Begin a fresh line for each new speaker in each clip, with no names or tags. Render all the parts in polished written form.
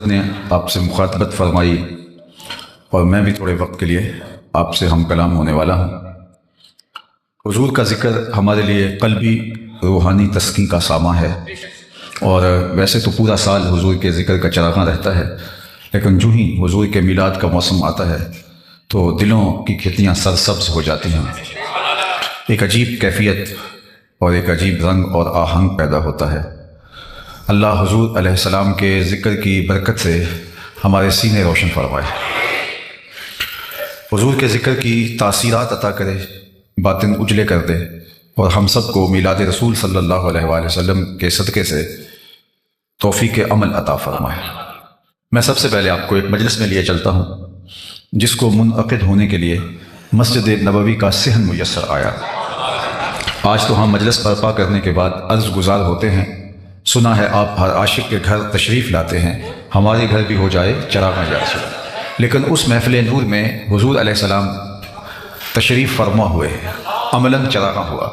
نے آپ سے مخاطبت فرمائی اور میں بھی تھوڑے وقت کے لیے آپ سے ہم کلام ہونے والا ہوں۔ حضور کا ذکر ہمارے لیے قلبی روحانی تسکین کا سامان ہے، اور ویسے تو پورا سال حضور کے ذکر کا چراغاں رہتا ہے، لیکن جو ہی حضور کے میلاد کا موسم آتا ہے تو دلوں کی کھیتیاں سرسبز ہو جاتی ہیں، ایک عجیب کیفیت اور ایک عجیب رنگ اور آہنگ پیدا ہوتا ہے۔ اللہ حضور علیہ السلام کے ذکر کی برکت سے ہمارے سینے روشن فرمائے، حضور کے ذکر کی تاثیرات عطا کرے، باطن اجلے کر دے، اور ہم سب کو میلاد رسول صلی اللہ علیہ وآلہ وسلم کے صدقے سے توفیق عمل عطا فرمائے۔ میں سب سے پہلے آپ کو ایک مجلس میں لیے چلتا ہوں جس کو منعقد ہونے کے لیے مسجد نبوی کا صحن میسر آیا۔ آج تو ہم مجلس برپا کرنے کے بعد عرض گزار ہوتے ہیں، سنا ہے آپ ہر عاشق کے گھر تشریف لاتے ہیں، ہمارے گھر بھی ہو جائے چراغاں جیسے، لیکن اس محفل نور میں حضور علیہ السلام تشریف فرما ہوئے، عملاً چراغاں ہوا۔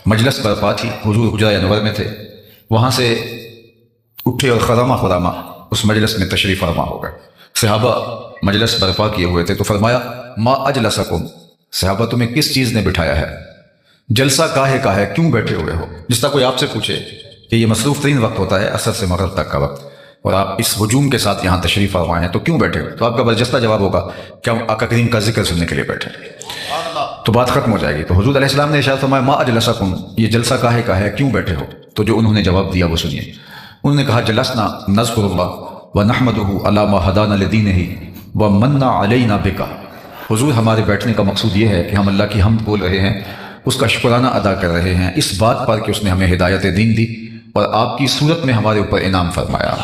مجلس برپا تھی، حضور حجرہ انور میں تھے، وہاں سے اٹھے اور خرامہ خرامہ اس مجلس میں تشریف فرما ہو گئے۔ صحابہ مجلس برپا کیے ہوئے تھے تو فرمایا ما اجلسکم، صحابہ تمہیں کس چیز نے بٹھایا ہے؟ جلسہ کاہے کا ہے، کیوں بیٹھے ہوئے ہو؟ جس طرح کوئی آپ سے پوچھے کہ یہ مصروف ترین وقت ہوتا ہے عصر سے مغرب تک کا وقت، اور آپ اس ہجوم کے ساتھ یہاں تشریف فرمائے ہیں تو کیوں بیٹھے ہوئے؟ تو آپ کا برجستہ جواب ہوگا کہ ہم آقا کریم کا ذکر سننے کے لیے بیٹھے، تو بات ختم ہو جائے گی۔ تو حضور علیہ السلام نے ارشاد فرمایا ما اجلسکم، یہ جلسہ کاہے کا ہے، کیوں بیٹھے ہو؟ تو جو انہوں نے جواب دیا وہ سنیے۔ انہوں نے کہا جلسنا نذکر اللہ ونحمدہ علی ما ہدانا لدینہ ومن علینا بک، حضور ہمارے بیٹھنے کا مقصود یہ ہے کہ ہم اللہ کی حمد بول رہے ہیں، اس کا شکرانہ ادا کر رہے ہیں اس بات پر کہ اس نے ہمیں ہدایت دین دی اور آپ کی صورت میں ہمارے اوپر انعام فرمایا۔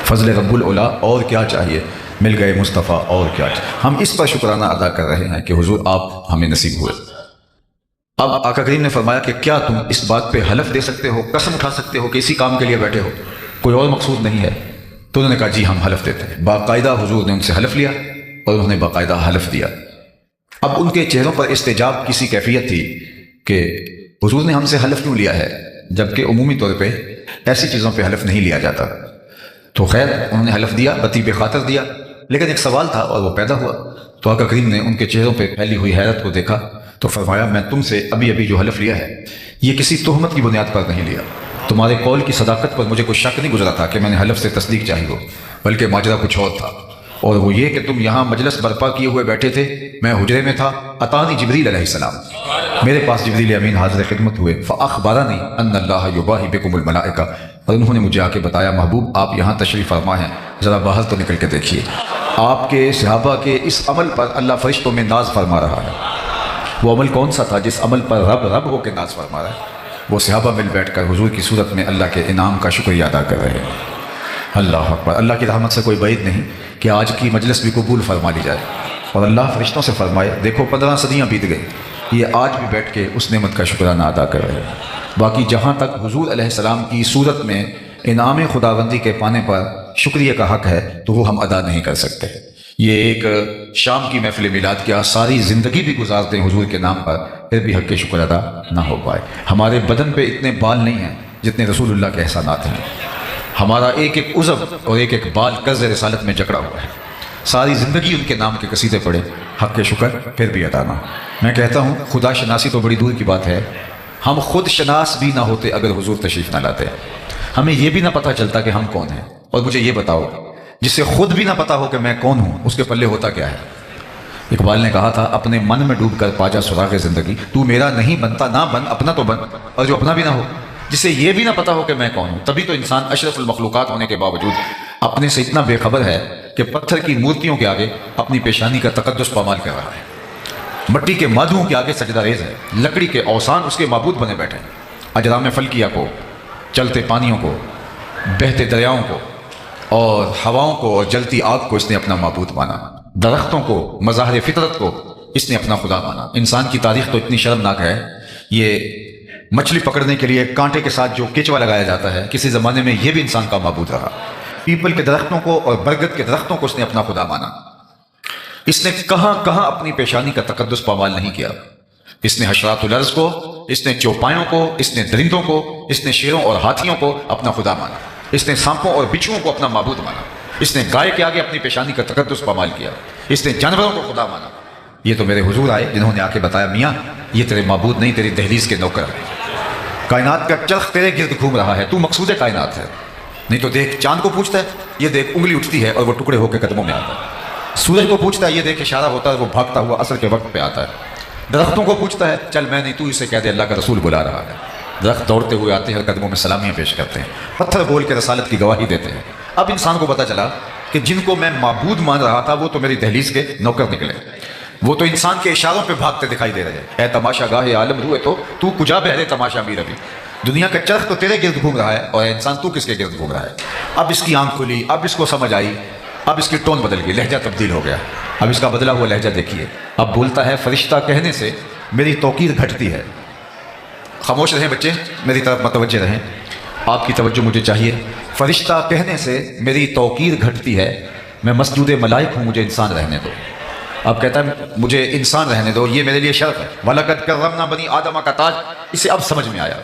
فضل رب العلا، اور کیا چاہیے، مل گئے مصطفیٰ، اور کیا چاہیے۔ ہم اس پر شکرانہ ادا کر رہے ہیں کہ حضور آپ ہمیں نصیب ہوئے۔ اب آقا کریم نے فرمایا کہ کیا تم اس بات پہ حلف دے سکتے ہو، قسم اٹھا سکتے ہو کہ اسی کام کے لیے بیٹھے ہو، کوئی اور مقصود نہیں ہے؟ تو انہوں نے کہا جی ہم حلف دیتے ہیں۔ باقاعدہ حضور نے ان سے حلف لیا اور انہوں نے باقاعدہ حلف دیا۔ اب ان کے چہروں پر استجاب کسی کیفیت تھی کہ حضور نے ہم سے حلف کیوں لیا ہے، جبکہ عمومی طور پہ ایسی چیزوں پہ حلف نہیں لیا جاتا۔ تو خیر انہوں نے حلف دیا، بطیب خاطر دیا، لیکن ایک سوال تھا اور وہ پیدا ہوا۔ تو آقا کریم نے ان کے چہروں پہ پھیلی ہوئی حیرت کو دیکھا تو فرمایا میں تم سے ابھی جو حلف لیا ہے یہ کسی تہمت کی بنیاد پر نہیں لیا، تمہارے قول کی صداقت پر مجھے کوئی شک نہیں گزرا تھا کہ میں نے حلف سے تصدیق چاہی ہو، بلکہ ماجرا کچھ اور تھا، اور وہ یہ کہ تم یہاں مجلس برپا کیے ہوئے بیٹھے تھے، میں حجرے میں تھا، اتانی جبریل علیہ السلام، میرے پاس جبریل امین حاضر خدمت ہوئے، فاخبرنی ان اللہ یباہی بکم الملائکہ، اور انہوں نے مجھے آ کے بتایا محبوب آپ یہاں تشریف فرما ہیں، ذرا باہر تو نکل کے دیکھیے، آپ کے صحابہ کے اس عمل پر اللہ فرشتوں میں ناز فرما رہا ہے۔ وہ عمل کون سا تھا جس عمل پر رب ہو کے ناز فرما رہا ہے؟ وہ صحابہ مل بیٹھ کر حضور کی صورت میں اللہ کے انعام کا شکریہ ادا کر رہے ہیں۔ اللہ اکبر، اللہ کی رحمت سے کوئی بعید نہیں کہ آج کی مجلس بھی قبول فرما لی جائے، اور اللہ فرشتوں سے فرمائے دیکھو 15 صدیاں بیت گئی، یہ آج بھی بیٹھ کے اس نعمت کا شکرانہ ادا کر رہے ہیں۔ باقی جہاں تک حضور علیہ السلام کی صورت میں انعام خداوندی کے پانے پر شکریہ کا حق ہے تو وہ ہم ادا نہیں کر سکتے۔ یہ ایک شام کی محفل میلاد کیا، ساری زندگی بھی گزارتے ہیں حضور کے نام پر، پھر بھی حق کے شکر ادا نہ ہو پائے۔ ہمارے بدن پہ اتنے بال نہیں ہیں جتنے رسول اللہ کے احسانات ہیں، ہمارا ایک عضو اور ایک بال قرض رسالت میں جکڑا ہوا ہے، ساری زندگی ان کے نام کے قصیدے پڑھے، حق کے شکر پھر بھی ادا نہ۔ میں کہتا ہوں خدا شناسی تو بڑی دور کی بات ہے، ہم خود شناس بھی نہ ہوتے اگر حضور تشریف نہ لاتے، ہمیں یہ بھی نہ پتہ چلتا کہ ہم کون ہیں۔ اور مجھے یہ بتاؤ جسے خود بھی نہ پتا ہو کہ میں کون ہوں اس کے پلے ہوتا کیا ہے؟ اقبال نے کہا تھا اپنے من میں ڈوب کر پاجا سراغ زندگی، تو میرا نہیں بنتا نہ بن، اپنا تو بن، اور جو اپنا بھی نہ ہو، جسے یہ بھی نہ پتا ہو کہ میں کون ہوں، تبھی تو انسان اشرف المخلوقات ہونے کے باوجود اپنے سے اتنا بے خبر ہے کہ پتھر کی مورتیوں کے آگے اپنی پیشانی کا تقدس پامال کر رہا ہے، مٹی کے مادھوؤں کے آگے سجدہ ریز ہے، لکڑی کے اوثان اس کے معبود بنے بیٹھے، اجرام فلکیہ کو، چلتے پانیوں کو، بہتے دریاؤں کو، اور ہواؤں کو اور جلتی آگ کو اس نے اپنا معبود مانا، درختوں کو، مظاہر فطرت کو اس نے اپنا خدا مانا۔ انسان کی تاریخ تو اتنی شرمناک ہے، یہ مچھلی پکڑنے کے لیے کانٹے کے ساتھ جو کیچوا لگایا جاتا ہے کسی زمانے میں یہ بھی انسان کا معبود رہا۔ پیپل کے درختوں کو اور برگد کے درختوں کو اس نے اپنا خدا مانا۔ اس نے کہاں کہاں اپنی پیشانی کا تقدس پامال نہیں کیا۔ اس نے حشرات الارض کو، اس نے چوپایوں کو، اس نے درندوں کو، اس نے شیروں اور ہاتھیوں کو اپنا خدا مانا۔ اس نے سانپوں اور بچھوؤں کو اپنا معبود مانا، اس نے گائے کے آگے اپنی پیشانی کا تقدس پامال کیا، اس نے جانوروں کو خدا مانا۔ یہ تو میرے حضور آئے جنہوں نے آ کے بتایا میاں یہ تیرے معبود نہیں، تیری دہلیز کے نوکر ہیں، کائنات کا چرخ تیرے گرد گھوم رہا ہے، تو مقصود کائنات ہے۔ نہیں تو دیکھ چاند کو پوچھتا ہے، یہ دیکھ انگلی اٹھتی ہے اور وہ ٹکڑے ہو کے قدموں میں آتا ہے، سورج کو پوچھتا ہے، یہ دیکھ اشارہ ہوتا ہے وہ بھاگتا ہوا عصر کے وقت پہ آتا ہے، درختوں کو پوچھتا ہے چل میں نہیں تو اسے کہہ دے اللہ کا رسول بلا رہا ہے، درخت دوڑتے ہوئے آتے ہیں اور قدموں میں سلامیاں پیش کرتے ہیں، پتھر بول کے رسالت کی گواہی دیتے ہیں۔ اب انسان کو پتہ چلا کہ جن کو میں معبود مان رہا تھا وہ تو میری دہلیز کے نوکر نکلے، وہ تو انسان کے اشاروں پہ بھاگتے دکھائی دے رہے ہیں۔ اے تماشا گاہ عالم روئے تو کجا بہرے تماشا میر ابھی، دنیا کا چرخ تو تیرے گرد گھوم رہا ہے اور اے انسان تو کس کے گرد گھوم رہا ہے۔ اب اس کی آنکھ کھلی، اب اس کو سمجھ آئی، اب اس کی ٹون بدل گئی، لہجہ تبدیل ہو گیا۔ اب اس کا بدلا ہوا لہجہ دیکھیے، اب بولتا ہے فرشتہ کہنے سے میری توقیر گھٹتی ہے۔ خاموش رہیں بچے، میری طرف متوجہ رہیں، آپ کی توجہ مجھے چاہیے۔ فرشتہ کہنے سے میری توقیر گھٹتی ہے، میں مسجود ملائک ہوں، مجھے انسان رہنے دو۔ اب کہتا ہے مجھے انسان رہنے دو، یہ میرے لیے شرف ہے۔ وَلَقَدْ كَرَّمْنَا بَنِي آدَمَ کا تاج، اسے اب سمجھ میں آیا۔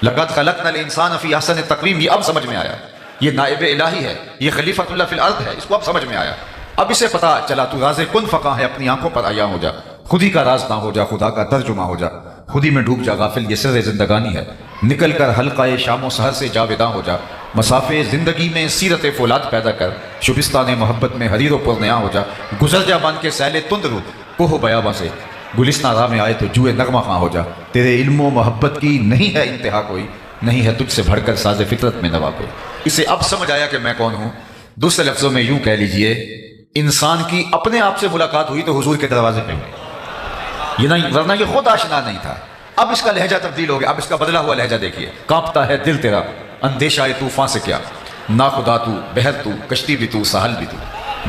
لَقَدْ خَلَقْنَا الْإِنسَانَ فِي أَحْسَنِ تَقْوِيمٍ، یہ اب سمجھ میں آیا۔ یہ نائب الہی ہے، یہ خلیفۃ اللہ فی الارض ہے، اس کو اب سمجھ میں آیا۔ اب اسے پتا چلا تو راز کن فقاں ہے، اپنی آنکھوں پر عیاں ہو جا، خود ہی کا راز نہ ہو جا، خدا کا ترجمہ ہو جا، خود ہی میں ڈوب جا غافل، یہ سر زندگانی ہے، نکل کر حلقہ شام و سحر سے جاویداں ہو جا، مسافے زندگی میں سیرت فولاد پیدا کر، شبستان محبت میں حریر و پرنیاں ہو جا، گزر جا بان کے سیل تند رو کوہ بیاباں سے، گلستان راہ میں آئے تو جوئے نغمہ خواں ہو جا، تیرے علم و محبت کی نہیں ہے انتہا کوئی، نہیں ہے تجھ سے بڑھ کر ساز فطرت میں نوا کوئی۔ اسے اب سمجھ آیا کہ میں کون ہوں۔ دوسرے لفظوں میں یوں کہہ لیجئے، انسان کی اپنے آپ سے ملاقات ہوئی تو حضور کے دروازے پہ ہوئی، یہ نہیں، ورنہ یہ خود آشنا نہیں تھا۔ اب اس کا لہجہ تبدیل ہو گیا، اب اس کا بدلا ہوا لہجہ دیکھیے۔ کانپتا ہے دل تیرا اندیشہ طوفان سے کیا، نا خدا تو بحر تو کشتی بھی تو ساحل بھی تو،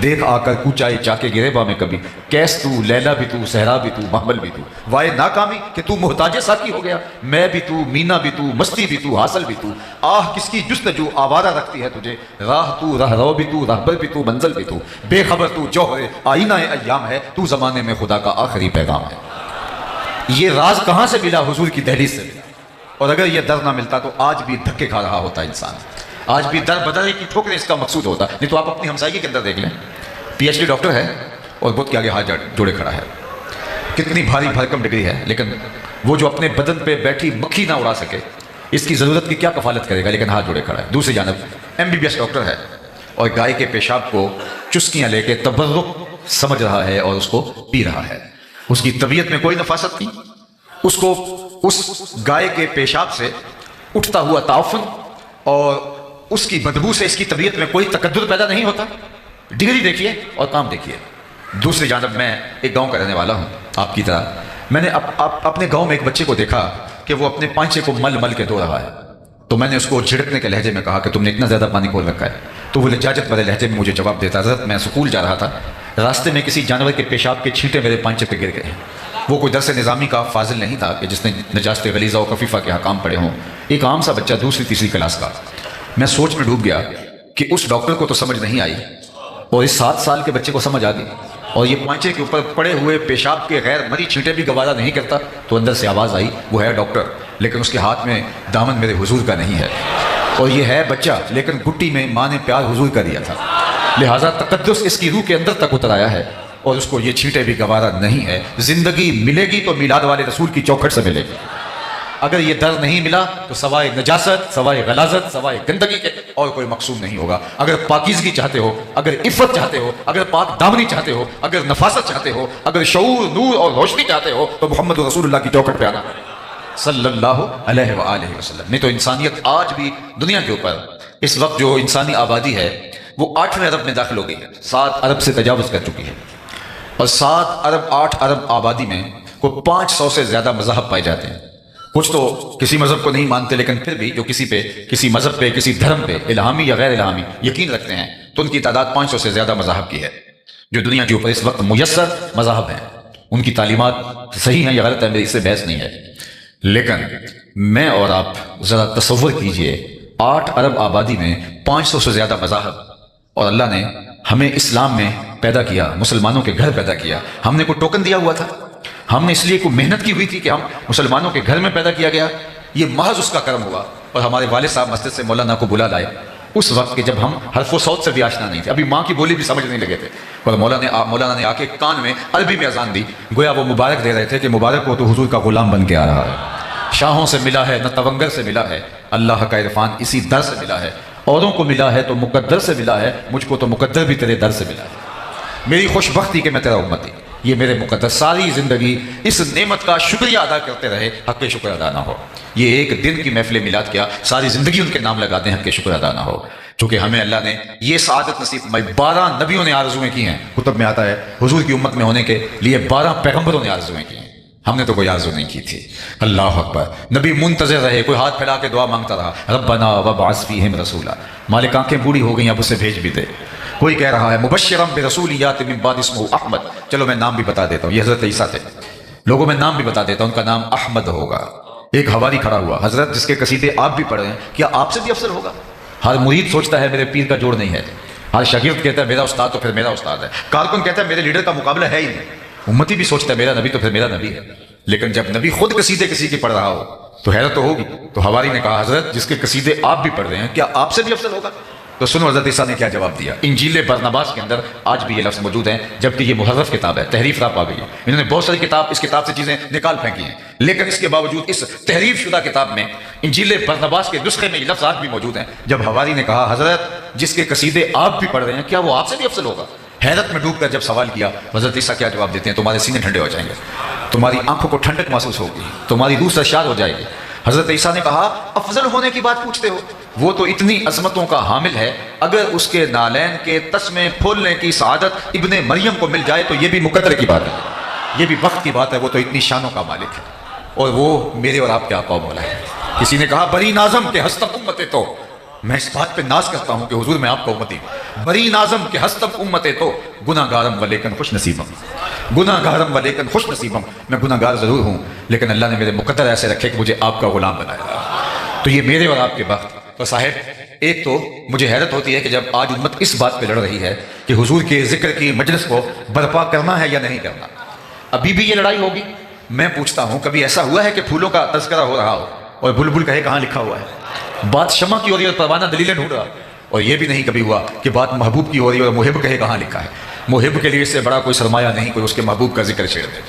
دیکھ آ کر کوچائے چا کے گریباں میں کبھی، کیس تو لیلا بھی تو صحرا بھی تو محمل بھی تو، وائے ناکامی کہ تو محتاج ساقی ہو گیا، میں بھی تو مینا بھی تو مستی بھی تو حاصل بھی تو، آہ کس کی جستجو آوارہ رکھتی ہے تجھے، راہ تو راہ رو بھی تو راہبر بھی تو منزل بھی تو، بے خبر تو جوہر آئینہ ایام ہے، تو زمانے میں خدا کا آخری پیغام ہے۔ یہ راز کہاں سے ملا؟ حضور کی دہلیز سے ملا۔ اور اگر یہ در نہ ملتا تو آج بھی دھکے کھا رہا ہوتا انسان، آج بھی در بدر کی ٹھوکریں اس کا مقصود ہوتا۔ نہیں تو آپ اپنی ہمسائیگی کے اندر دیکھ لیں، پی ایچ ڈی ڈاکٹر ہے اور بت کے آگے ہاتھ جوڑے کھڑا ہے، کتنی بھاری بھرکم ڈگری ہے، لیکن وہ جو اپنے بدن پہ بیٹھی مکھی نہ اڑا سکے، اس کی ضرورت کی کیا کفالت کرے گا، لیکن ہاتھ جوڑے کھڑا ہے۔ دوسری جانب M B B S doctor ہے اور گائے کے پیشاب کو چسکیاں لے کے تبرک سمجھ رہا ہے اور اس کو پی رہا ہے، اس کی طبیعت میں کوئی نفاست نہیں، اس کو اس گائے کے پیشاب سے اٹھتا ہوا تعفن اور اس کی بدبو سے اس کی طبیعت میں کوئی تقدر پیدا نہیں ہوتا۔ ڈگری دیکھیے اور کام دیکھیے۔ دوسری جانب میں ایک گاؤں کا رہنے والا ہوں آپ کی طرح، میں نے اپنے گاؤں میں ایک بچے کو دیکھا کہ وہ اپنے پانچے کو مل مل کے دھو رہا ہے، تو میں نے اس کو جھڑکنے کے لہجے میں کہا کہ تم نے اتنا زیادہ پانی کھول رکھا ہے، تو وہ لجاجت والے لہجے میں مجھے جواب دیتا، حضرت میں سکول جا رہا تھا، راستے میں کسی جانور کے پیشاب کے چھینٹے میرے پانچے پہ گر گئے۔ وہ کوئی درس نظامی کا فاضل نہیں تھا کہ جس نے نجاست غلیظہ و خفیفہ کے حکام پڑھے ہوں، ایک عام سا بچہ دوسری تیسری کلاس کا۔ میں سوچ میں ڈوب گیا کہ اس ڈاکٹر کو تو سمجھ نہیں آئی اور اس 7 سال کے بچے کو سمجھ آ گئی، اور یہ پانچے کے اوپر پڑے ہوئے پیشاب کے غیر مری چھینٹے بھی گوارا نہیں کرتا، تو اندر سے آواز آئی وہ ہے ڈاکٹر لیکن اس کے ہاتھ میں دامن میرے حضور کا نہیں ہے، اور یہ ہے بچہ لیکن گٹی میں ماں نے پیار حضور کا دیا تھا، لہٰذا تقدس اس کی روح کے اندر تک اتر آیا ہے اور اس کو یہ چھینٹے بھی گوارا نہیں ہے۔ زندگی ملے گی تو میلاد والے رسول کی چوکھٹ سے ملے گی، اگر یہ در نہیں ملا تو سوائے نجاست، سوائے غلاظت، سوائے گندگی کے اور کوئی مقصود نہیں ہوگا۔ اگر پاکیزگی چاہتے ہو، اگر عفت چاہتے ہو، اگر پاک دامنی چاہتے ہو، اگر نفاست چاہتے ہو، اگر شعور، نور اور روشنی چاہتے ہو تو محمد رسول اللہ کی چوکھٹ پہ آنا صلی اللہ علیہ وآلہ وسلم۔ نہیں تو انسانیت آج بھی دنیا کے اوپر اس وقت جو انسانی آبادی ہے وہ 8ویں ارب میں داخل ہو گئی ہے، 7 ارب سے تجاوز کر چکی ہے، اور 7 ارب 8 ارب آبادی میں کوئی 500 سے زیادہ مذاہب پائے جاتے ہیں۔ کچھ تو کسی مذہب کو نہیں مانتے، لیکن پھر بھی جو کسی مذہب پہ، کسی دھرم پہ الہامی یا غیر الہامی یقین رکھتے ہیں تو ان کی تعداد 500 سے زیادہ مذاہب کی ہے۔ جو دنیا کے اوپر اس وقت میسر مذاہب ہیں ان کی تعلیمات صحیح ہیں یا غلط ہیں، میری اس سے بحث نہیں ہے، لیکن میں اور آپ ذرا تصور کیجئے 8 ارب آبادی میں 500 سے زیادہ مذاہب، اور اللہ نے ہمیں اسلام میں پیدا کیا، مسلمانوں کے گھر پیدا کیا۔ ہم نے کوئی ٹوکن دیا ہوا تھا؟ ہم نے اس لیے کوئی محنت کی ہوئی تھی کہ ہم مسلمانوں کے گھر میں پیدا کیا گیا؟ یہ محض اس کا کرم ہوا، اور ہمارے والد صاحب مسجد سے مولانا کو بلا لائے اس وقت کے جب ہم حرف و صوت سے بھی آشنا نہیں تھے، ابھی ماں کی بولی بھی سمجھ نہیں لگے تھے، اور مولانا نے آ کے کان میں عربی میں اذان دی، گویا وہ مبارک دے رہے تھے کہ مبارک ہو تو حضور کا غلام بن کے آ رہا ہے، شاہوں سے ملا ہے نہ تونگر سے ملا ہے، اللہ کا عرفان اسی در سے ملا ہے، اوروں کو ملا ہے تو مقدر سے ملا ہے، مجھ کو تو مقدر بھی تیرے در سے ملا ہے، میری خوش بختی کہ میں تیرا امتی، یہ میرے مقدر ساری زندگی اس نعمت کا شکریہ ادا کرتے رہے، حق کے شکر ادا نہ ہو، یہ ایک دن کی محفل میلاد کیا، ساری زندگی ان کے نام لگا دیں، حق کے شکر ادا نہ ہو، چونکہ ہمیں اللہ نے یہ سعادت نصیب فرمائی۔ 12 نبیوں نے آرزویں کی ہیں، کتب میں آتا ہے حضور کی امت میں ہونے کے لیے 12 پیغمبروں نے آرزویں کی ہیں، ہم نے تو کوئی آرزو نہیں کی تھی۔ اللہ اکبر، نبی منتظر رہے، کوئی ہاتھ پھیلا کے دعا مانگتا رہا، ربنا وابعث فیہم رسولا، مالک آنکھیں بوڑھی ہو گئیں اب اسے بھیج بھی دے، کوئی کہہ رہا ہے مبشرم برسول یات من بعد اسمہ احمد، چلو میں نام بھی بتا دیتا ہوں، یہ حضرت عیسیٰ تھے، لوگوں میں نام بھی بتا دیتا ہوں، ان کا نام احمد ہوگا۔ ایک حواری کھڑا ہوا، حضرت جس کے قصیدے آپ بھی پڑھ رہے ہیں، کیا آپ سے بھی افضل ہوگا؟ ہر مرید سوچتا ہے میرے پیر کا جوڑ نہیں ہے، ہر شاگرد کہتا ہے میرا استاد تو پھر میرا استاد ہے، کارکن کہتا ہے میرے لیڈر کا مقابلہ ہے ہی نہیں، امتی بھی سوچتا ہے میرا نبی تو پھر میرا نبی ہے، لیکن جب نبی خود قصیدے کسی کی پڑھ رہا ہو تو حیرت تو ہوگی۔ تو حواری نے کہا حضرت جس کے قصیدے آپ بھی پڑھ رہے ہیں کیا آپ سے بھی افضل ہوگا؟ تو سنو حضرت عیسیٰ نے کیا جواب دیا۔ انجیل برناباس کے اندر آج بھی یہ لفظ موجود ہیں، جبکہ یہ محرف کتاب ہے، تحریف راپ آ گئی ہے، انہوں نے بہت ساری اس کتاب سے چیزیں نکال پھینکی ہیں، لیکن اس کے باوجود اس تحریف شدہ کتاب میں انجیل برناباس کے نسخے میں یہ لفظ آج بھی موجود ہیں۔ جب حواری نے کہا حضرت جس کے قصیدے آپ بھی پڑھ رہے ہیں کیا وہ آپ سے بھی افضل ہوگا؟ حیرت میں ڈوب کر جب سوال کیا، حضرت عیسیٰ کیا جواب دیتے ہیں؟ تمہارے سینے ٹھنڈے ہو جائیں گے، تمہاری آنکھوں کو ٹھنڈک محسوس ہوگی، تمہاری روح سرشار ہو جائے گی۔ حضرت عیسیٰ نے کہا افضل ہونے کی بات پوچھتے ہو، وہ تو اتنی عظمتوں کا حامل ہے، اگر اس کے نالین کے تسمے پھولنے کی سعادت ابن مریم کو مل جائے تو یہ بھی مقدر کی بات ہے، یہ بھی وقت کی بات ہے، وہ تو اتنی شانوں کا مالک ہے، اور وہ میرے اور آپ کے آقا و مولا ہے۔ کسی نے کہا بری نازم کے ہستم امتے تو، میں اس بات پہ ناز کرتا ہوں کہ حضور میں آپ کا امتی ہوں، بری نازم کے ہستم امتے تو گناہ گارم و لیکن خوش نصیبم، گناہ گارم و لیکن خوش نصیبم، میں گناہ گار ضرور ہوں لیکن اللہ نے میرے مقدر ایسے رکھے کہ مجھے آپ کا غلام بنایا۔ تو یہ میرے اور آپ کے وقت تو صاحب، ایک تو مجھے حیرت ہوتی ہے کہ جب آج امت اس بات پہ لڑ رہی ہے کہ حضور کے ذکر کی مجلس کو برپا کرنا ہے یا نہیں کرنا، ابھی بھی یہ لڑائی ہوگی۔ میں پوچھتا ہوں کبھی ایسا ہوا ہے کہ پھولوں کا تذکرہ ہو رہا ہو اور بلبل کہے کہاں لکھا ہوا ہے؟ بات شمع کی ہو رہی ہے اور پروانہ دلیلیں ڈھونڈ رہا، اور یہ بھی نہیں کبھی ہوا کہ بات محبوب کی ہو رہی ہے اور محب کہے کہاں لکھا ہے۔ محب کے لیے اس سے بڑا کوئی سرمایہ نہیں کوئی اس کے محبوب کا ذکر چھیڑ دے،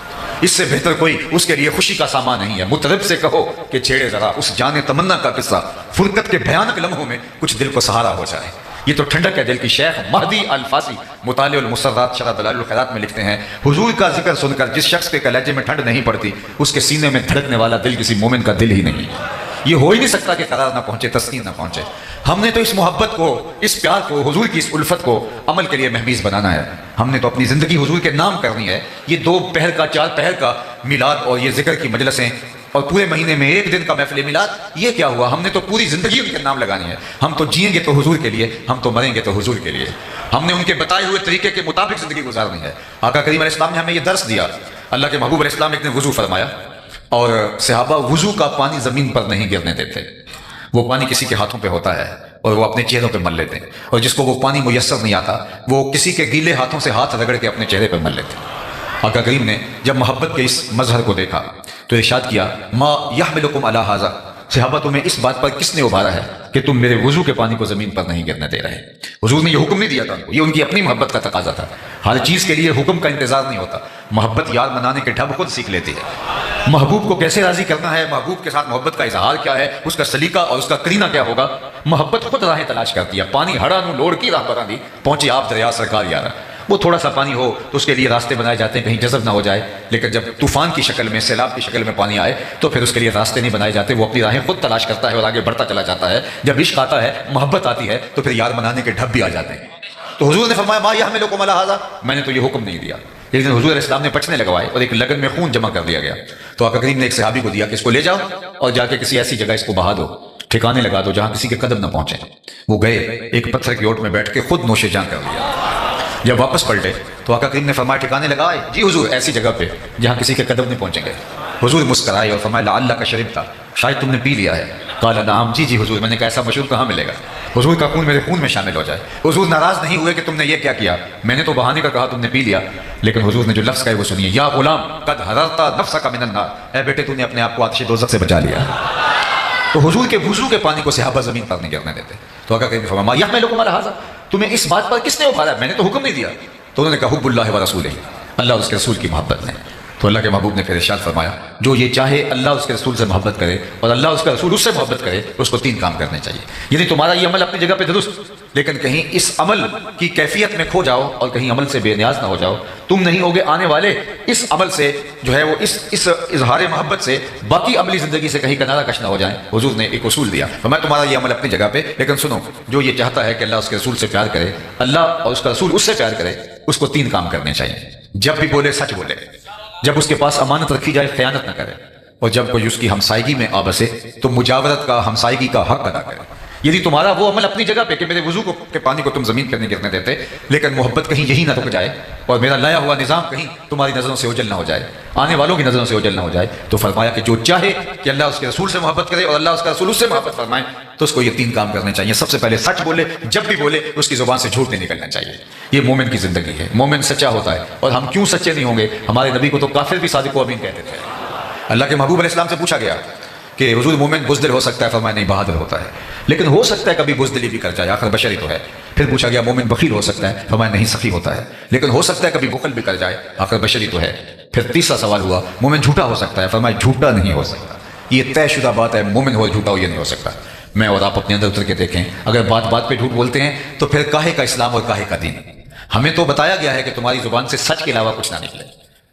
اس سے بہتر کوئی اس کے لیے خوشی کا سامان نہیں ہے۔ مطرب سے کہو کہ چھیڑے ذرا اس جان تمنا کا قصہ، فرقت کے بھیانک لمحوں میں کچھ دل کو سہارا ہو جائے، یہ تو ٹھنڈک ہے دل کی۔ شیخ مہدی الفاسی مطالع المسرات شرح دلائل الخیرات میں لکھتے ہیں حضور کا ذکر سن کر جس شخص کے کلیجے میں ٹھنڈ نہیں پڑتی اس کے سینے میں دھڑکنے والا دل کسی مومن کا دل ہی نہیں ہے۔ یہ ہو ہی نہیں سکتا کہ قرار نہ پہنچے، تسکین نہ پہنچے۔ ہم نے تو اس محبت کو، اس پیار کو، حضور کی اس الفت کو عمل کے لیے مہمیز بنانا ہے۔ ہم نے تو اپنی زندگی حضور کے نام کرنی ہے۔ یہ 2 پہر کا 4 پہر کا میلاد اور یہ ذکر کی مجلسیں اور پورے مہینے میں 1 دن کا محفل میلاد، یہ کیا ہوا؟ ہم نے تو پوری زندگی ان کے نام لگانی ہے۔ ہم تو جئیں گے تو حضور کے لیے، ہم تو مریں گے تو حضور کے لیے۔ ہم نے ان کے بتائے ہوئے طریقے کے مطابق زندگی گزارنی ہے۔ آقا کریم علیہ السلام نے ہمیں یہ درس دیا۔ اللہ کے محبوب علیہ السلام ایک نے وضو فرمایا اور صحابہ وضو کا پانی زمین پر نہیں گرنے دیتے، وہ پانی کسی کے ہاتھوں پہ ہوتا ہے اور وہ اپنے چہروں پہ مل لیتے ہیں، اور جس کو وہ پانی میسر نہیں آتا وہ کسی کے گیلے ہاتھوں سے ہاتھ رگڑ کے اپنے چہرے پہ مل لیتے ہیں۔ آقا کریم نے جب محبت کے اس مظہر کو دیکھا تو ارشاد کیا ما یحملکم علی ھذا، صحابہ تمہیں اس بات پر کس نے ابھارا ہے کہ تم میرے وضو کے پانی کو زمین پر نہیں گرنے دے رہے؟ حضور نے یہ حکم نہیں دیا تھا، یہ ان کی اپنی محبت کا تقاضا تھا۔ ہر چیز کے لیے حکم کا انتظار نہیں ہوتا، محبت یار منانے کے ڈھب خود سیکھ لیتی ہے۔ محبوب کو کیسے راضی کرنا ہے، محبوب کے ساتھ محبت کا اظہار کیا ہے، اس کا سلیقہ اور اس کا قرینہ کیا ہوگا، محبت خود راہیں تلاش کرتی ہے۔ پانی ہڑا نو لوڑ کی راہ پر آندھی، پہنچے آپ دریا سرکار یارا۔ وہ تھوڑا سا پانی ہو تو اس کے لیے راستے بنائے جاتے ہیں کہیں جذب نہ ہو جائے، لیکن جب طوفان کی شکل میں، سیلاب کی شکل میں پانی آئے تو پھر اس کے لیے راستے نہیں بنائے جاتے، وہ اپنی راہیں خود تلاش کرتا ہے اور آگے بڑھتا چلا جاتا ہے۔ جب عشق آتا ہے، محبت آتی ہے تو پھر یار منانے کے ڈھب بھی آ جاتے ہیں۔ تو حضور نے فرمایا ما یحملکم علی ھذا، میں نے تو یہ حکم نہیں دیا۔ ایک دن حضور علیہ السلام نے پچنے لگوائے اور ایک لگن میں خون جمع کر دیا گیا، تو آقا کریم نے ایک صحابی کو دیا کہ اس کو لے جاؤ اور جا کے کسی ایسی جگہ اس کو بہا دو، ٹھکانے لگا دو جہاں کسی کے قدم نہ پہنچے۔ وہ گئے، ایک پتھر کی اوٹ میں بیٹھ کے خود نوش جان کر لیا۔ جب واپس پلٹے تو آقا کریم نے فرمایا ٹھکانے لگائے؟ جی حضور، ایسی جگہ پہ جہاں کسی کے قدم نہیں پہنچیں گے۔ حضور مسکرائے اور فرمایا لعلک شربت، شاید تم نے پی لیا ہے۔ قال نعم، جی جی حضور، میں نے کہا ایسا مشروب کہاں ملے گا، حضور کا خون میرے خون میں شامل ہو جائے۔ حضور ناراض نہیں ہوئے کہ تم نے یہ کیا کیا، میں نے تو بہانے کا کہا، تم نے پی لیا، لیکن حضور نے جو لفظ کہا وہ سنیے، یا غلام قد حررت نفسک من النار، اے بیٹے تو نے اپنے آپ کو آتش دوزخ سے بچا لیا۔ تو حضور کے وضو کے پانی کو صحابہ زمین پر نہیں گرنے دیتے۔ تو اگر کہیں فرمایا یا میں لوگوں ہمارا حاضر، تمہیں اس بات پر کس نے ابھارا؟ میں نے تو حکم نہیں دیا. تو انہوں نے کہا حب اللہ و رسولہ، اللہ اور اس کے رسول کی محبت نے. تو اللہ کے محبوب نے پھر ارشاد فرمایا جو یہ چاہے اللہ اس کے رسول سے محبت کرے اور اللہ اس کا رسول اس سے محبت کرے، اس کو 3 کام کرنے چاہیے. یعنی تمہارا یہ عمل اپنی جگہ پہ درست، لیکن کہیں اس عمل کی کیفیت میں کھو جاؤ اور کہیں عمل سے بے نیاز نہ ہو جاؤ. تم نہیں ہوگے آنے والے اس عمل سے جو ہے وہ اس اظہار محبت سے باقی عملی زندگی سے کہیں کنارہ کش نہ ہو جائیں. حضور نے ایک اصول دیا، فرمایا تمہارا یہ عمل اپنی جگہ پہ، لیکن سنو جو یہ چاہتا ہے کہ اللہ اس کے رسول سے پیار کرے، اللہ اور اس کا رسول اس سے پیار کرے، اس کو 3 کام کرنے چاہیے. جب بھی بولے سچ بولے، جب اس کے پاس امانت رکھی جائے خیانت نہ کرے، اور جب کوئی اس کی ہمسائیگی میں آ بسے تو مجاورت کا، ہمسائیگی کا حق ادا کرے. یعنی تمہارا وہ عمل اپنی جگہ پہ کہ میرے وضو کے پانی کو تم زمین پر نہیں گرنے دیتے، لیکن محبت کہیں یہی نہ رک جائے اور میرا لایا ہوا نظام کہیں تمہاری نظروں سے اوجھل نہ ہو جائے، آنے والوں کی نظروں سے اوجھل نہ ہو جائے. تو فرمایا کہ جو چاہے کہ اللہ اس کے رسول سے محبت کرے اور اللہ اس کا رسول اس سے محبت فرمائے، تو اس کو یہ 3 کام کرنے چاہیے. سب سے پہلے سچ بولے، جب بھی بولے اس کی زبان سے جھوٹ نہیں نکلنا چاہیے. یہ مومن کی زندگی ہے، مومن سچا ہوتا ہے. اور ہم کیوں سچے نہیں ہوں گے؟ ہمارے نبی کو تو کافر بھی صادق و امین کہتے تھے. اللہ کے محبوب علیہ السلام سے پوچھا گیا کہ حضور مومن بزدل ہو سکتا ہے؟ فرمایا نہیں، بہادر ہوتا ہے، لیکن ہو سکتا ہے کبھی بزدلی بھی کر جائے، آخر بشری تو ہے. پھر پوچھا گیا مومن بخیل ہو سکتا ہے؟ فرمایا نہیں، سخی ہوتا ہے، لیکن ہو سکتا ہے کبھی بخل بھی کر جائے، آخر بشری تو ہے. پھر تیسرا سوال ہوا مومن جھوٹا ہو سکتا ہے؟ فرمایا جھوٹا نہیں ہو سکتا، یہ طے شدہ بات ہے، مومن ہو جھوٹا ہو یہ نہیں ہو سکتا. میں اور آپ اپنے اندر اتر کے دیکھیں، اگر بات بات پہ جھوٹ بولتے ہیں تو پھر کاہے کا اسلام اور کاہے کا دین؟ ہمیں تو بتایا گیا ہے کہ تمہاری زبان سے سچ کے علاوہ کچھ نہ نکلے.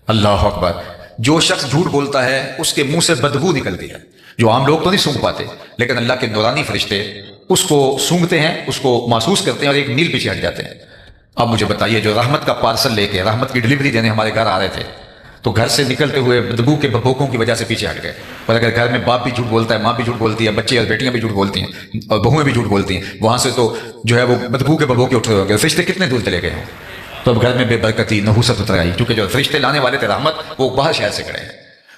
اللہ اکبر. جو شخص جھوٹ بولتا ہے اس کے منہ سے بدبو نکلتی ہے، جو عام لوگ تو نہیں سونگھ پاتے، لیکن اللہ کے نورانی فرشتے اس کو سونگھتے ہیں، اس کو محسوس کرتے ہیں اور 1 میل پیچھے ہٹ جاتے ہیں. اب مجھے بتائیے جو رحمت کا پارسل لے کے رحمت کی ڈلیوری دینے ہمارے گھر آ رہے تھے، تو گھر سے نکلتے ہوئے بدبو کے بھوکوں کی وجہ سے پیچھے ہٹ گئے. اور اگر گھر میں باپ بھی جھوٹ بولتا ہے، ماں بھی جھوٹ بولتی ہے، بچے اور بیٹیاں بھی جھوٹ بولتی ہیں اور بہویں بھی جھوٹ بولتی ہیں، وہاں سے تو جو ہے وہ بدبو کے بھوکے اٹھ رہے ہو گئے، فرشتے کتنے دور چلے گئے ہوں. تو اب گھر میں بے برکتی، نحوست اتر آئی، کیونکہ جو فرشتے لانے والے تھے رحمت، وہ باہر شہر سے کھڑے ہیں.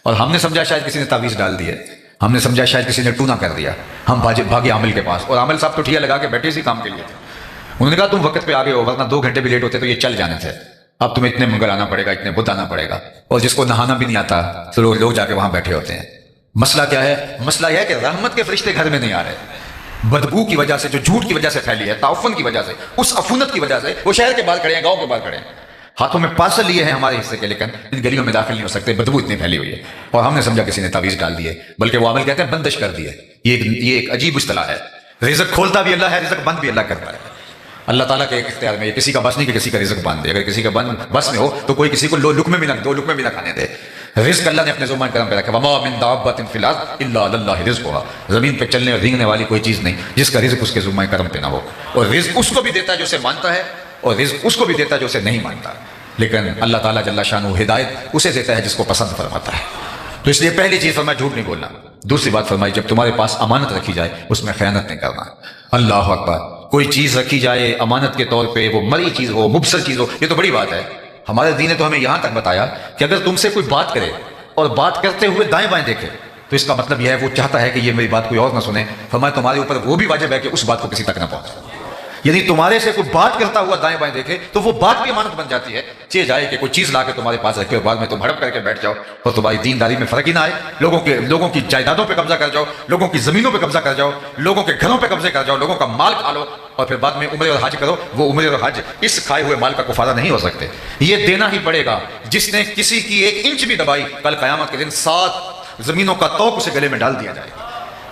اور ہم نے سمجھا شاید کسی نے تعویذ ڈال دی ہے، ہم نے سمجھا شاید کسی نے ٹونا کر دیا. ہم بھاگے عامل کے پاس، اور عامل صاحب تو ٹھیا لگا کے بیٹھے اسی کام کے لیے تھے. انہوں نے کہا تم وقت پہ آ گئے ہو، ورنہ 2 گھنٹے بھی لیٹ ہوتے تو یہ چل جانے تھے. اب تمہیں اتنے منگل آنا پڑے گا، اتنے بدھ آنا پڑے گا. اور جس کو نہانا بھی نہیں آتا تو لوگ جا کے وہاں بیٹھے ہوتے ہیں. مسئلہ کیا ہے؟ مسئلہ یہ ہے کہ رحمت کے فرشتے گھر میں نہیں آ رہے. بدبو کی وجہ سے، جو جھوٹ کی وجہ سے پھیلی ہے، تعفن کی وجہ سے، اس عفونت کی وجہ سے وہ شہر کے باہر کھڑے ہیں، گاؤں کے باہر کھڑے ہیں، ہاتھوں میں پارسل لیے ہیں ہمارے حصے کے، لیکن ان گلیوں میں داخل نہیں ہو سکتے، بدبو اتنی پھیلی ہوئی ہے. اور ہم نے سمجھا کسی نے تعویذ ڈال دی ہے، بلکہ وہ عمل کہتے ہیں بندش کر دی ہے. یہ ایک عجیب اصطلاح ہے. رزق کھولتا بھی اللہ ہے، رزق بند بھی اللہ کرتا ہے. اللہ تعالیٰ کے اختیار میں، یہ کسی کا بس نہیں کہ کسی کا رزق باندھ دے. اگر کسی کا بس میں ہو تو کوئی کسی کو 2 لقمے بھی نہ کھانے دے. رزق اللہ نے اپنے ذمہ کرم پہ رکھا. وما من دابۃ فی الارض الا علی اللہ رزقها. زمین پہ چلنے اور رینگنے والی کوئی چیز نہیں جس کا رزق اس کے ذمہ کرم پہ نہ ہو. اور رزق اس کو بھی دیتا ہے جو اسے مانتا ہے، اور رزق اس کو بھی دیتا ہے جو اسے نہیں مانتا. لیکن اللہ تعالیٰ جل شانہ ہدایت اسے دیتا ہے جس کو پسند فرماتا ہے. تو اس لیے پہلی چیز فرمایا جھوٹ نہیں بولنا. دوسری بات فرمائی جب تمہارے پاس امانت رکھی جائے اس میں خیانت نہیں کرنا. اللہ اکبر. کوئی چیز رکھی جائے امانت کے طور پہ، وہ مری چیز ہو، مبصر چیز ہو، یہ تو بڑی بات ہے. ہمارے دین نے تو ہمیں یہاں تک بتایا کہ اگر تم سے کوئی بات کرے اور بات کرتے ہوئے دائیں بائیں دیکھے تو اس کا مطلب یہ ہے وہ چاہتا ہے کہ یہ میری بات کوئی اور نہ سنے. فرمایا تمہارے اوپر وہ بھی واجب ہے کہ اس بات کو کسی تک نہ پہنچے. یعنی تمہارے سے کوئی بات کرتا ہوا دائیں بائیں دیکھے تو وہ بات بھی امانت بن جاتی ہے. چاہے جائے کہ کوئی چیز لا کے تمہارے پاس رکھے اور بعد میں تم ہڑپ کر کے بیٹھ جاؤ اور تمہاری دینداری میں فرق ہی نہ آئے. لوگوں کی جائیدادوں پہ قبضہ کر جاؤ، لوگوں کی زمینوں پہ قبضہ کر جاؤ، لوگوں کے گھروں پہ قبضے کر جاؤ، لوگوں کا مال کھا لو اور پھر بعد میں عمرے اور حج کرو. وہ عمرے اور حج اس کھائے ہوئے مال کا کفارہ نہیں ہو سکتے. یہ دینا ہی پڑے گا. جس نے کسی کی 1 انچ بھی دبائی، کل قیامت کے دن 7 زمینوں کا توق اسے گلے میں ڈال دیا جائے گا.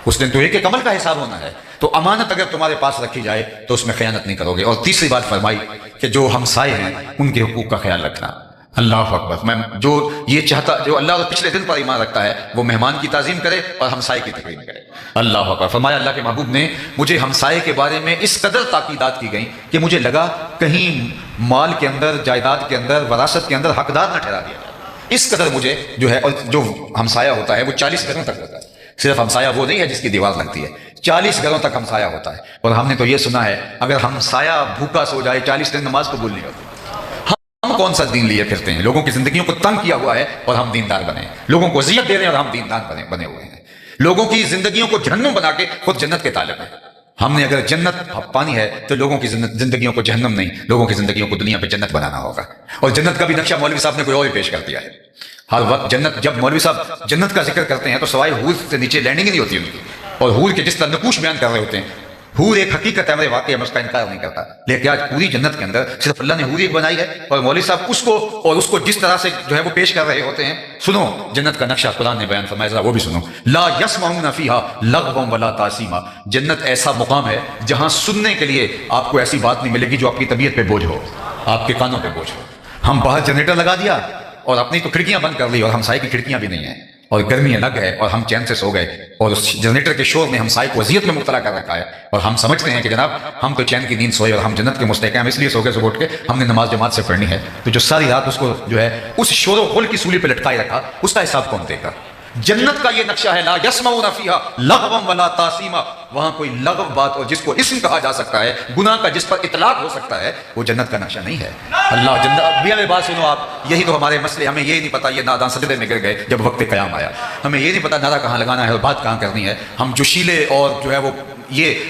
اس دن تو ایک عمل کا حساب ہونا ہے. تو امانت اگر تمہارے پاس رکھی جائے تو اس میں خیانت نہیں کرو گے. اور تیسری بات فرمائی کہ جو ہمسائے ہیں ان کے حقوق کا خیال رکھنا. اللہ اکبر. جو یہ چاہتا، جو اللہ اور پچھلے دن پر ایمان رکھتا ہے وہ مہمان کی تعظیم کرے اور ہمسائے کی تکریم کرے. اللہ اکبر. فرمایا اللہ کے محبوب نے مجھے ہمسائے کے بارے میں اس قدر تاکیدات کی گئیں کہ مجھے لگا کہیں مال کے اندر، جائیداد کے اندر، وراثت کے اندر حقدار نہ ٹھہرا دیا جائے. اس قدر مجھے جو ہے، اور جو ہمسایہ ہوتا ہے وہ 40 گھروں تک ہوتا ہے. صرف ہمسایہ وہ نہیں ہے جس کی دیوار لگتی ہے، 40 گھروں تک ہمسایہ ہوتا ہے. اور ہم نے تو یہ سنا ہے اگر ہمسایہ بھوکا سو جائے 40 دن نماز قبول نہیں ہوتی. ہم کون سا دین لیے پھرتے ہیں؟ لوگوں کی زندگیوں کو تنگ کیا ہوا ہے اور ہم دیندار بنے. لوگوں کو اذیت دے رہے ہیں اور ہم دیندار بنے ہوئے ہیں. لوگوں کی زندگیوں کو جہنم بنا کے خود جنت کے طالب ہیں. ہم نے اگر جنت پانی ہے تو لوگوں کی زندگیوں کو جہنم نہیں، لوگوں کی زندگیوں کو دنیا پہ جنت بنانا ہوگا. اور جنت کا بھی نقشہ مولوی صاحب نے کوئی اور ہی پیش کر دیا ہے. ہر وقت جنت، جب مولوی صاحب جنت کا ذکر کرتے ہیں تو سوائے حور سے نیچے لینڈنگ نہیں ہوتی ان کی. اور حور کے جس طرح نقوش بیان کر رہے ہوتے ہیں حور ایک حقیقت ہے، ہمارے واقعہ میں اس کا انکار نہیں کرتا، لیکن آج پوری جنت کے اندر صرف اللہ نے حور ایک بنائی ہے، اور مولوی صاحب اس کو جس طرح سے جو ہے وہ پیش کر رہے ہوتے ہیں. سنو جنت کا نقشہ قرآن نے بیان فرمایا، ذرا وہ بھی سنو. لا یسمعون فیہا لغوا ولا تاثیما. جنت ایسا مقام ہے جہاں سننے کے لیے آپ کو ایسی بات نہیں ملے گی جو آپ کی طبیعت پہ بوجھ ہو، آپ کے کانوں پہ بوجھ ہو. ہم باہر جنریٹر لگا دیا اور اپنی تو کھڑکیاں بند کر لی، اور ہمسائے کی کھڑکیاں بھی نہیں ہیں، اور گرمی الگ ہے، اور ہم چین سے سو گئے، اور اس جنریٹر کے شور نے ہمسائے کو اذیت میں مبتلا کر رکھا ہے، اور ہم سمجھتے ہیں کہ جناب ہم تو چین کی نیند سوئے اور ہم جنت کے مستحق ہیں، ہم اس لیے سو گئے صبح اٹھ کے ہم نے نماز جماعت سے پڑھنی ہے. تو جو ساری رات اس کو جو ہے اس شور و غل کی سولی پہ لٹکائے رکھا، اس کا حساب کون دے گا؟ جنت کا یہ نقشہ ہے، لا یسمعون فیہا لغوا ولا تاثیما. وہاں کوئی لغو بات اور جس کو اسم کہا جا سکتا ہے، گناہ کا جس پر اطلاق ہو سکتا ہے، وہ جنت کا نقشہ نہیں ہے. اللہ جنت بھی بات سنو آپ، یہی تو ہمارے مسئلے. ہمیں یہ نہیں پتا، یہ نادان سجدے میں گر گئے جب وقت قیام آیا. ہمیں یہ نہیں پتا نعرہ کہاں لگانا ہے اور بات کہاں کرنی ہے. ہم جوشیلے اور جو ہے وہ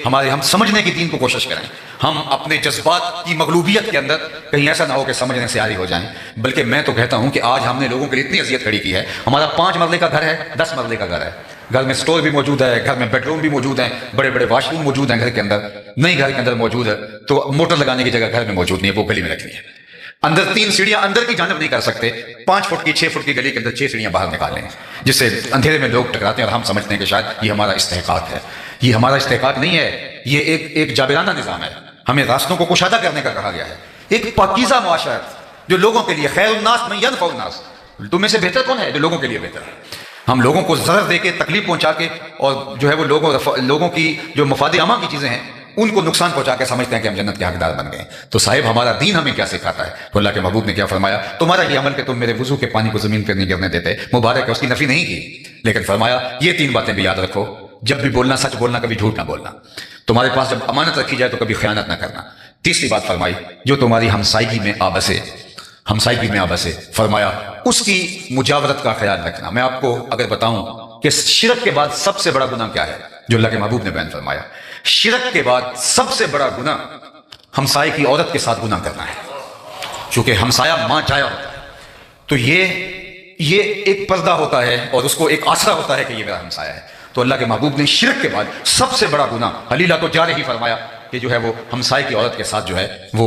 ہم سمجھنے کی دین کو کوشش کریں. ہم اپنے جذبات کی مغلوبیت کے اندر کہیں ایسا نہ ہو کہ سمجھنے سے عاری ہو جائیں. بلکہ میں تو کہتا ہوں کہ آج ہم نے لوگوں کے لیے اتنی اذیت کھڑی کی ہے. ہمارا 5 مرلے کا گھر ہے، 10 مرلے کا گھر ہے، گھر میں سٹور بھی موجود ہے، گھر میں بیڈ روم بھی موجود ہیں، بڑے بڑے واش روم موجود ہیں گھر کے اندر. نہیں گھر کے اندر موجود ہے تو موٹر لگانے کی جگہ گھر میں موجود نہیں ہے، وہ گلی میں رکھنی ہے. اندر 3 سیڑھیاں اندر کی جانب نہیں کر سکتے، 5 فٹ کی 6 فٹ کی گلی کے اندر 6 سیڑھیاں باہر نکال لیں، جس سے اندھیرے میں لوگ ٹکراتے ہیں اور ہم سمجھتے ہیں کہ شاید یہ ہمارا استحقاق ہے. یہ ہمارا استحقاق نہیں ہے، یہ ایک جابرانہ نظام ہے. ہمیں راستوں کو کشادہ کرنے کا کہا گیا ہے. ایک پاکیزہ معاشرہ جو لوگوں کے لیے خیر الناس من ینفع الناس. تم میں سے بہتر کون ہے جو لوگوں کے لیے بہتر ہے؟ ہم لوگوں کو ضرر دے کے، تکلیف پہنچا کے، اور جو ہے وہ لوگوں کی جو مفاد عامہ کی چیزیں ہیں ان کو نقصان پہنچا کے سمجھتے ہیں کہ ہم جنت کے حقدار بن گئے. تو صاحب ہمارا دین ہمیں کیا سکھاتا ہے؟ تو اللہ کے محبوب نے کیا فرمایا؟ تمہارا یہ عمل کہ تم میرے وضو کے پانی کو زمین پہ نہیں گرنے دیتے، مبارک ہے، اس کی نفی نہیں کی، لیکن فرمایا یہ 3 باتیں بھی یاد رکھو. جب بھی بولنا سچ بولنا، کبھی جھوٹ نہ بولنا. تمہارے پاس جب امانت رکھی جائے تو کبھی خیانت نہ کرنا. تیسری بات فرمائی جو تمہاری ہمسائیگی میں آبسے، فرمایا اس کی مجاورت کا خیال رکھنا. میں آپ کو اگر بتاؤں کہ شرک کے بعد سب سے بڑا گناہ کیا ہے جو اللہ کے محبوب نے بیان فرمایا، شرک کے بعد سب سے بڑا گناہ ہمسائے کی عورت کے ساتھ گناہ کرنا ہے. چونکہ ہمسایہ ماں چایا ہوتا ہے تو یہ ایک پردہ ہوتا ہے اور اس کو ایک آسرا ہوتا ہے کہ یہ میرا ہمسایہ ہے. تو اللہ کے محبوب نے شرک کے بعد سب سے بڑا گناہ حلیلہ تو جارحی فرمایا کہ جو ہے وہ ہمسائے کی عورت کے ساتھ جو ہے وہ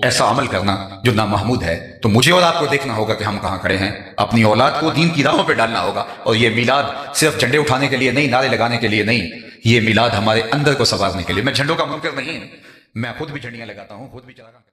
ایسا عمل کرنا جو نامحمود ہے. تو مجھے اور آپ کو دیکھنا ہوگا کہ ہم کہاں کھڑے ہیں، اپنی اولاد کو دین کی راہوں پہ ڈالنا ہوگا. اور یہ میلاد صرف جھنڈے اٹھانے کے لیے نہیں، نعرے لگانے کے لیے نہیں، یہ میلاد ہمارے اندر کو سنوارنے کے لیے. میں جھنڈوں کا منکر نہیں ہوں، میں خود بھی جھنڈیاں لگاتا ہوں، خود بھی چلاتا ہوں.